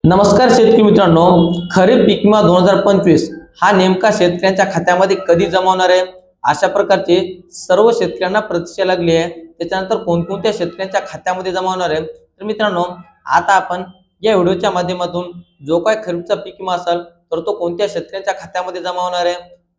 नमस्कार शेतकरी मित्रांनो, खरीप पीक विमा 2025 हा नेमका शेतकऱ्यांच्या खात्यामध्ये कधी जमा होणार आहे? अशा प्रकारचे सर्व शेतकऱ्यांना प्रतीक्षा लागली आहे। त्याच्यानंतर कोणकोणत्या शेतकऱ्यांच्या खात्यामध्ये जमा होणार आहे? तर मित्रांनो, आता आपण या व्हिडिओच्या माध्यमातून जो काय खरीपचा पीक विमा असेल तर तो कोणत्या शेतकऱ्यांच्या खात्यामध्ये जमा होणार आहे,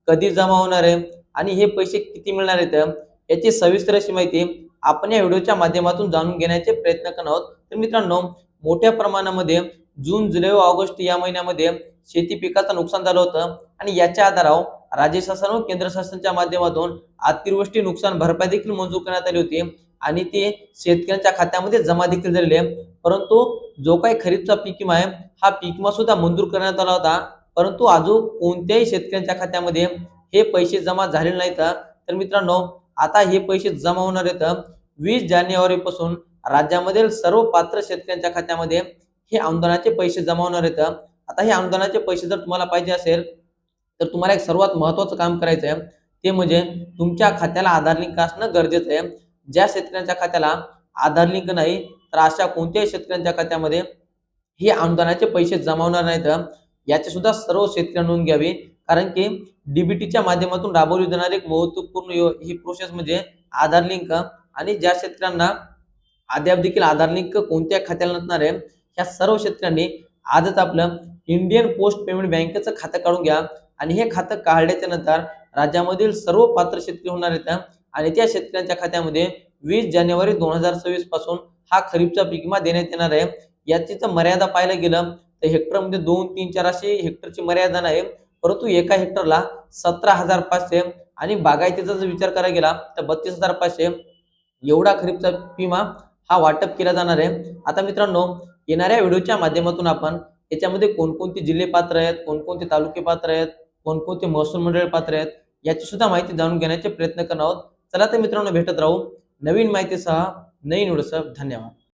कधी जमा होणार आहे आणि हे पैसे किती मिळणार आहेत याची सविस्तर अशी माहिती आपण या व्हिडिओच्या माध्यमातून जाणून घेण्याचे प्रयत्न करणार आहोत। तर मित्रांनो, मोठ्या प्रमाणामध्ये जून, जुलै व ऑगस्ट या महिन्यामध्ये शेती पिकाचं नुकसान झालं होतं आणि याच्या आधारावर राज्य शासन व केंद्र शासनाच्या माध्यमातून अतिवृष्टी नुकसान भरपाई देखील मंजूर करण्यात आली होती आणि ते शेतकऱ्यांच्या खात्यामध्ये जमा देखील झालेले आहे। परंतु जो काही खरीपचा पीक विमा आहे हा पीक विमा सुद्धा मंजूर करण्यात आला होता, परंतु अजून कोणत्याही शेतकऱ्यांच्या खात्यामध्ये हे पैसे जमा झालेले नाहीत। तर मित्रांनो, आता हे पैसे जमा होणार आहेत 20 जानेवारी पासून राज्यामधील सर्व पात्र शेतकऱ्यांच्या खात्यामध्ये हे अनुदानाचे पैसे जमा होणार आहेत। आता हे अनुदानाचे पैसे जर तुम्हाला पाहिजे असेल तर तुम्हाला एक सर्वात महत्त्वाचं काम करायचं आहे, ते म्हणजे तुमच्या खात्याला आधार लिंक असणं गरजेचं आहे। ज्या शेतकऱ्यांच्या खात्याला आधार लिंक नाही तर अशा कोणत्याही शेतकऱ्यांच्या खात्यामध्ये हे अनुदानाचे पैसे जमा होणार नाहीत। याची सुद्धा सर्व शेतकऱ्यांनी नोंद घ्यावी, कारण की डीबीटीच्या माध्यमातून राबवली जाणारी एक महत्त्वपूर्ण ही प्रोसेस म्हणजे आधार लिंक। आणि ज्या शेतकऱ्यांना अद्याप देखील आधार लिंक कोणत्या खात्याला नसणार आहे, ह्या सर्व शेतकऱ्यांनी आजच आपलं इंडियन पोस्ट पेमेंट बँकेचं खातं काढून घ्या आणि हे खातं काढल्याच्या नंतर राज्यामधील सर्व पात्र शेतकरी होणार आहेत आणि त्या शेतकऱ्यांच्या खात्यामध्ये 20 जानेवारी 2026 पासून हा खरीपचा पीक विमा देण्यात येणार आहे। याची मर्यादा पाहायला गेलं तर हेक्टरमध्ये 2, 3, 4 अशी हेक्टरची मर्यादा नाही, परंतु एका हेक्टरला 17,500 आणि बागायतीचा जर विचार करायला गेला तर 32,500 एवढा खरीपचा विमा हा वाटप केला जाणार आहे। आता मित्रांनो, येणाऱ्या व्हिडिओच्या माध्यमातून आपण याच्यामध्ये कोणकोणते जिल्हे पात्र आहेत, कोणकोणते तालुके पात्र आहेत, कोणकोणते महसूल मंडळ पात्र आहेत याची सुद्धा माहिती जाणून घेण्याचे प्रयत्न करणार आहोत। चला तर मित्रांनो, भेटत राहू नवीन माहितीसह, नवीन व्हिडिओसह। धन्यवाद।